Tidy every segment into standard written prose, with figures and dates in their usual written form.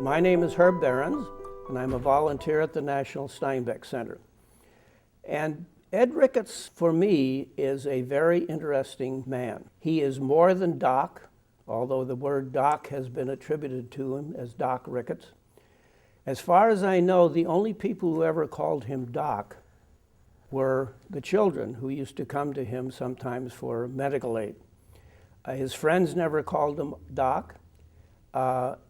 My name is Herb Behrens, and I'm a volunteer at the National Steinbeck Center. And Ed Ricketts, for me, is a very interesting man. He is more than Doc, although the word Doc has been attributed to him as Doc Ricketts. As far as I know, the only people who ever called him Doc were the children who used to come to him sometimes for medical aid. His friends never called him Doc.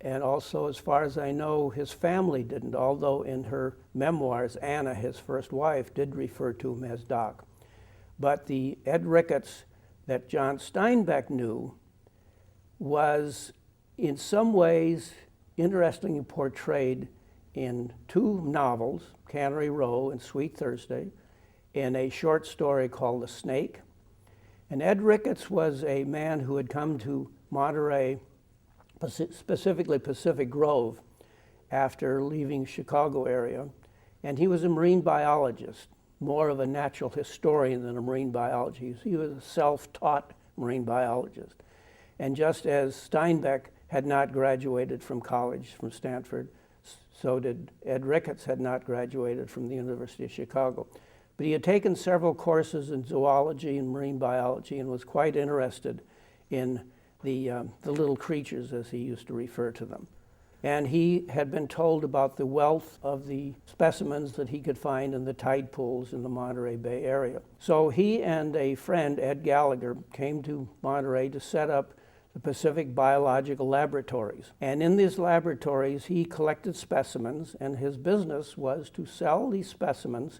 And also, as far as I know, his family didn't, although in her memoirs, Anna, his first wife, did refer to him as Doc. But the Ed Ricketts that John Steinbeck knew was, in some ways, interestingly portrayed in two novels, Cannery Row and Sweet Thursday, in a short story called The Snake. And Ed Ricketts was a man who had come to Monterey, specifically Pacific Grove, after leaving Chicago area. And he was a marine biologist, more of a natural historian than a marine biologist. He was a self-taught marine biologist. And just as Steinbeck had not graduated from college, from Stanford, so did Ed Ricketts had not graduated from the University of Chicago. But he had taken several courses in zoology and marine biology and was quite interested in the little creatures, as he used to refer to them. And he had been told about the wealth of the specimens that he could find in the tide pools in the Monterey Bay area. So he and a friend, Ed Gallagher, came to Monterey to set up the Pacific Biological Laboratories. And in these laboratories, he collected specimens, and his business was to sell these specimens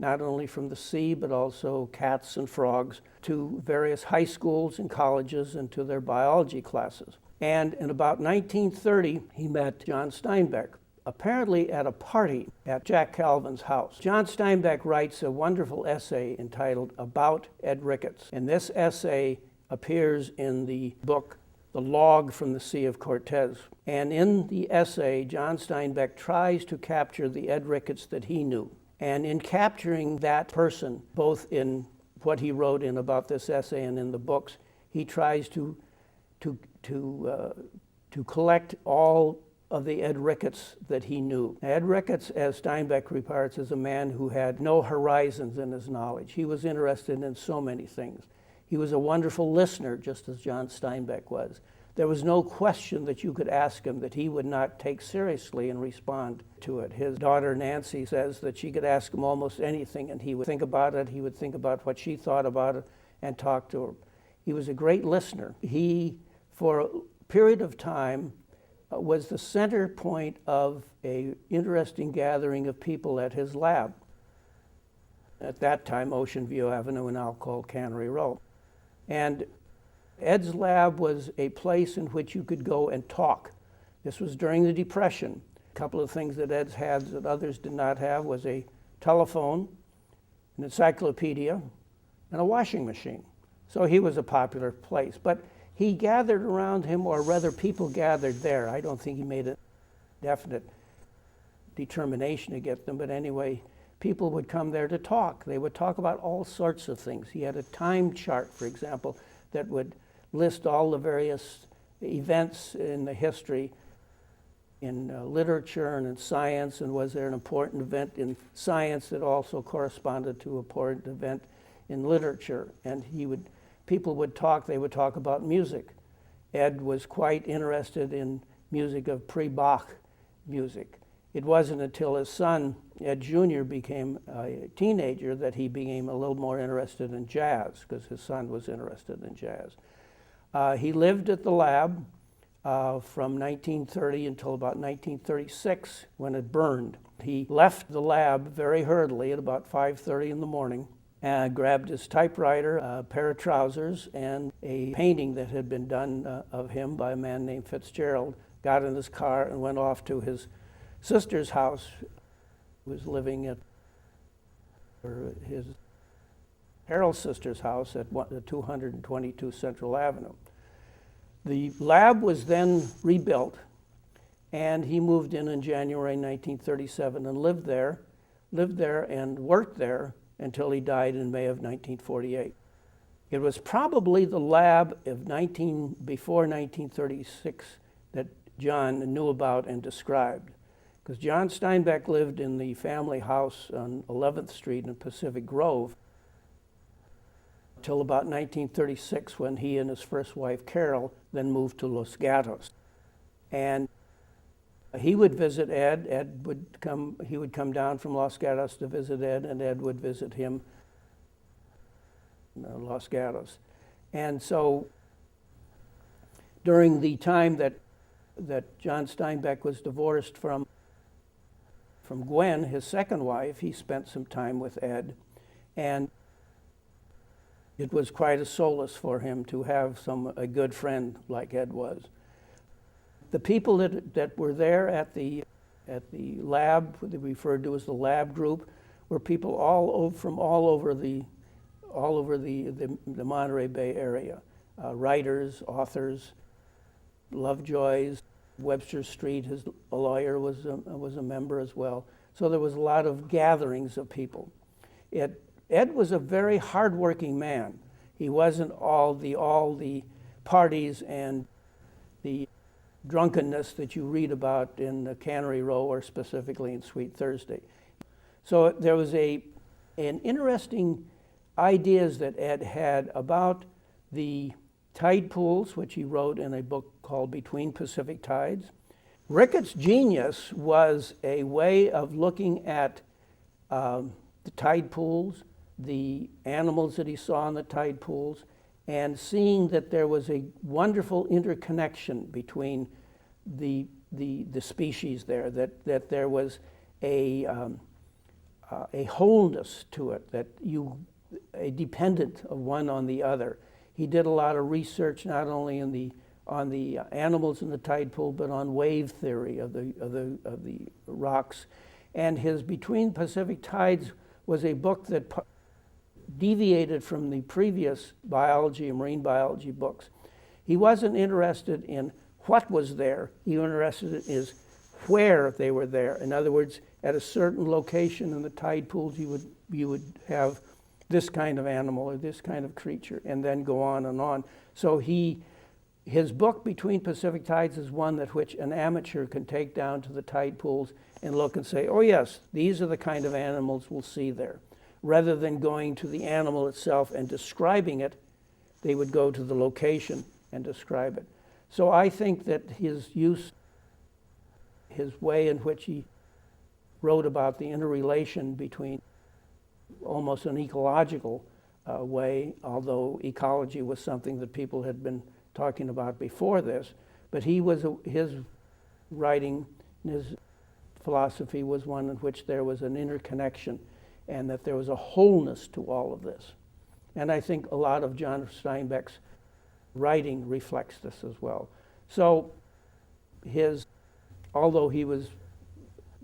not only from the sea, but also cats and frogs, to various high schools and colleges and to their biology classes. And in about 1930, he met John Steinbeck, apparently at a party at Jack Calvin's house. John Steinbeck writes a wonderful essay entitled About Ed Ricketts. And this essay appears in the book, The Log from the Sea of Cortez. And in the essay, John Steinbeck tries to capture the Ed Ricketts that he knew. And in capturing that person, both in what he wrote in about this essay and in the books, he tries to collect all of the Ed Ricketts that he knew. Ed Ricketts, as Steinbeck reports, is a man who had no horizons in his knowledge. He was interested in so many things. He was a wonderful listener, just as John Steinbeck was. There was no question that you could ask him that he would not take seriously and respond to it. His daughter Nancy says that she could ask him almost anything and he would think about it. He would think about what she thought about it and talk to her. He was a great listener. He, for a period of time, was the center point of an interesting gathering of people at his lab. At that time, Ocean View Avenue, now called Cannery Row. And Ed's lab was a place in which you could go and talk. This was during the Depression. A couple of things that Ed's had that others did not have was a telephone, an encyclopedia, and a washing machine. So he was a popular place. But he gathered around him, or rather people gathered there. I don't think he made a definite determination to get them, but anyway, people would come there to talk. They would talk about all sorts of things. He had a time chart, for example, that would list all the various events in the history in literature and in science, and was there an important event in science that also corresponded to an important event in literature. And people would talk, they would talk about music. Ed was quite interested in music of pre-Bach music. It wasn't until his son, Ed Jr., became a teenager that he became a little more interested in jazz, because his son was interested in jazz. He lived at the lab from 1930 until about 1936, when it burned. He left the lab very hurriedly at about 5:30 in the morning and grabbed his typewriter, a pair of trousers, and a painting that had been done of him by a man named Fitzgerald, got in his car and went off to his sister's house, who was living at his Harold's sister's house at 222 Central Avenue. The lab was then rebuilt, and he moved in January 1937 and lived there and worked there until he died in May of 1948. It was probably the lab of before 1936 that John knew about and described. Because John Steinbeck lived in the family house on 11th Street in Pacific Grove till about 1936, when he and his first wife, Carol, then moved to Los Gatos. And he would visit Ed. He would come down from Los Gatos to visit Ed, and Ed would visit him in Los Gatos. And so during the time that John Steinbeck was divorced from Gwen, his second wife, he spent some time with Ed. And it was quite a solace for him to have a good friend like Ed was. The people that were there at the lab, what they referred to as the lab group, were people from all over the Monterey Bay area. Writers, authors, Lovejoys, Webster Street, a lawyer was a member as well. So there was a lot of gatherings of people. Ed was a very hardworking man. He wasn't all the parties and the drunkenness that you read about in the Cannery Row, or specifically in Sweet Thursday. So there was an interesting ideas that Ed had about the tide pools, which he wrote in a book called Between Pacific Tides. Ricketts' genius was a way of looking at the tide pools, the animals that he saw in the tide pools, and seeing that there was a wonderful interconnection between the species there, that there was a wholeness to it, a dependent of one on the other. He did a lot of research not only on the animals in the tide pool, but on wave theory of the rocks. And his Between Pacific Tides was a book that deviated from the previous biology and marine biology books. He wasn't interested in what was there. He was interested in where they were there. In other words, at a certain location in the tide pools, you would have this kind of animal or this kind of creature, and then go on and on. So his book Between Pacific Tides is one that which an amateur can take down to the tide pools and look and say, oh yes, these are the kind of animals we'll see there. Rather than going to the animal itself and describing it, they would go to the location and describe it. So I think that his way in which he wrote about the interrelation between almost an ecological way, although ecology was something that people had been talking about before this, but his writing, his philosophy was one in which there was an interconnection and that there was a wholeness to all of this. And I think a lot of John Steinbeck's writing reflects this as well. So although he was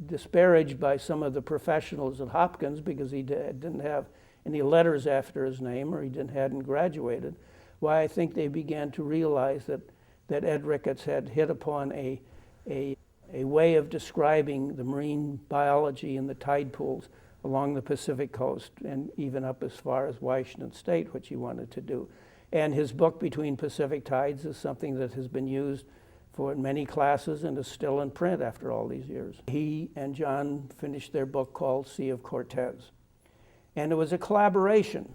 disparaged by some of the professionals at Hopkins because he didn't have any letters after his name, or he hadn't graduated, why I think they began to realize that Ed Ricketts had hit upon a way of describing the marine biology in the tide pools along the Pacific coast and even up as far as Washington State, which he wanted to do. And his book Between Pacific Tides is something that has been used for many classes and is still in print after all these years. He and John finished their book called Sea of Cortez. And it was a collaboration.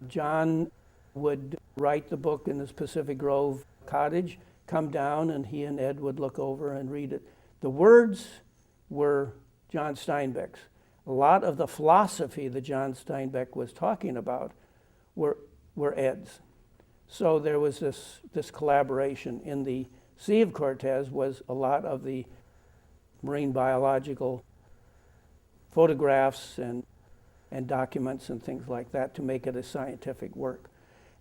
John would write the book in his Pacific Grove cottage, come down, and he and Ed would look over and read it. The words were John Steinbeck's. A lot of the philosophy that John Steinbeck was talking about were Ed's. So there was this collaboration. In the Sea of Cortez was a lot of the marine biological photographs and documents and things like that to make it a scientific work.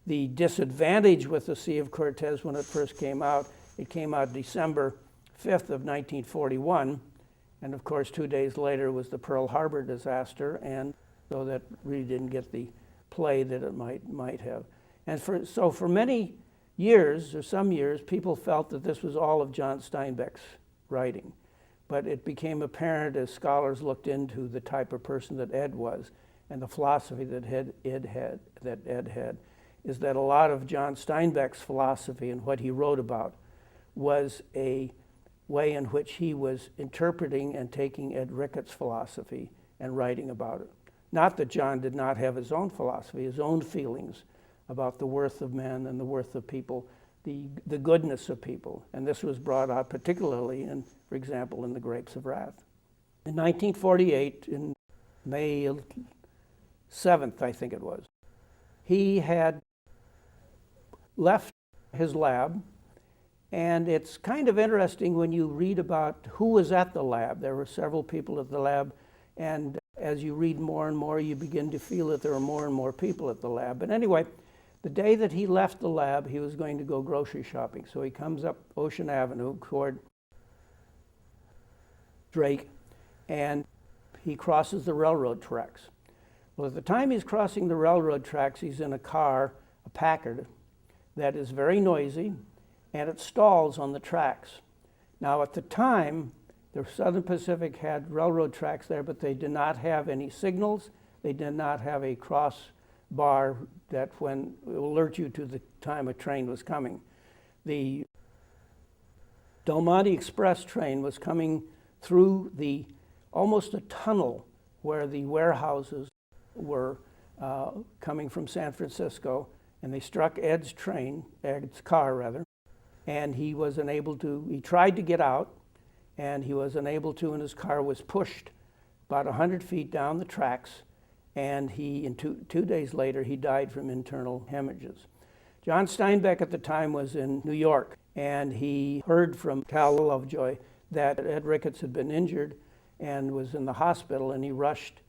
The disadvantage with the Sea of Cortez when it first came out, it came out December 5th of 1941, and of course 2 days later was the Pearl Harbor disaster, and so that really didn't get the play that it might have. And so for many years, or some years, people felt that this was all of John Steinbeck's writing. But it became apparent as scholars looked into the type of person that Ed was and the philosophy that Ed had, is that a lot of John Steinbeck's philosophy and what he wrote about was a way in which he was interpreting and taking Ed Ricketts' philosophy and writing about it. Not that John did not have his own philosophy, his own feelings about the worth of men and the worth of people, the goodness of people. And this was brought out particularly in, for example, in The Grapes of Wrath. In 1948, in May 7th, I think it was, he had left his lab. And it's kind of interesting when you read about who was at the lab. There were several people at the lab, and as you read more and more, you begin to feel that there are more and more people at the lab. But anyway, the day that he left the lab, he was going to go grocery shopping. So he comes up Ocean Avenue toward Drake, and he crosses the railroad tracks. Well, at the time he's crossing the railroad tracks, he's in a car, a Packard, that is very noisy, and it stalls on the tracks. Now, at the time, the Southern Pacific had railroad tracks there, but they did not have any signals. They did not have a cross bar that when will alert you to the time a train was coming. The Del Monte Express train was coming through almost a tunnel where the warehouses were coming from San Francisco, and they struck Ed's car, and he was unable to, he tried to get out, and he was unable to, and his car was pushed about 100 feet down the tracks, and two days later, he died from internal hemorrhages. John Steinbeck at the time was in New York, and he heard from Cal Lovejoy that Ed Ricketts had been injured and was in the hospital, and he rushed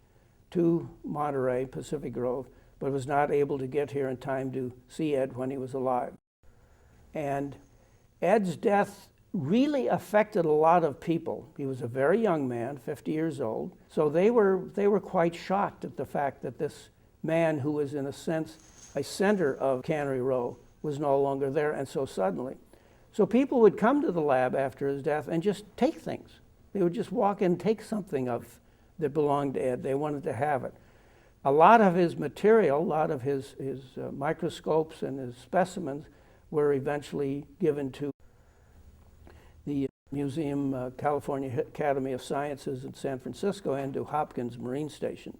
to Monterey, Pacific Grove, but was not able to get here in time to see Ed when he was alive. And Ed's death really affected a lot of people. He was a very young man, 50 years old, so they were quite shocked at the fact that this man who was in a sense a center of Cannery Row was no longer there, and so suddenly. So people would come to the lab after his death and just take things. They would just walk in and take something that belonged to Ed. They wanted to have it. A lot of his material, a lot of his microscopes and his specimens were eventually given to the Museum, California Academy of Sciences in San Francisco, and to Hopkins Marine Station.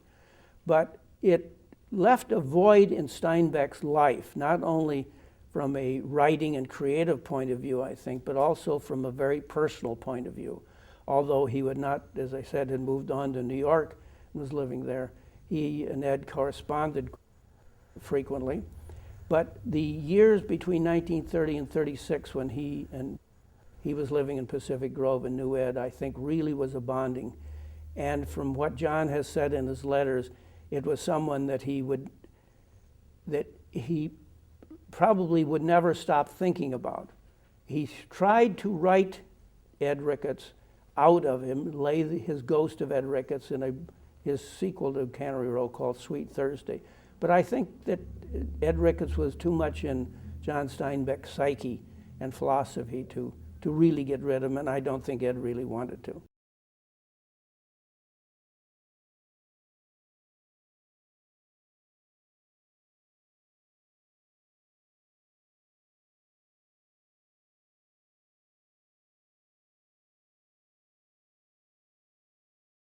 But it left a void in Steinbeck's life, not only from a writing and creative point of view, I think, but also from a very personal point of view. Although he would not, as I said, had moved on to New York and was living there, he and Ed corresponded frequently. But the years between 1930 and 36, when he was living in Pacific Grove and knew Ed, I think really was a bonding. And from what John has said in his letters, it was someone that he probably would never stop thinking about. He tried to write Ed Ricketts out of him, lay his ghost of Ed Ricketts in his sequel to Cannery Row called Sweet Thursday. But I think that Ed Ricketts was too much in John Steinbeck's psyche and philosophy to really get rid of him, and I don't think Ed really wanted to.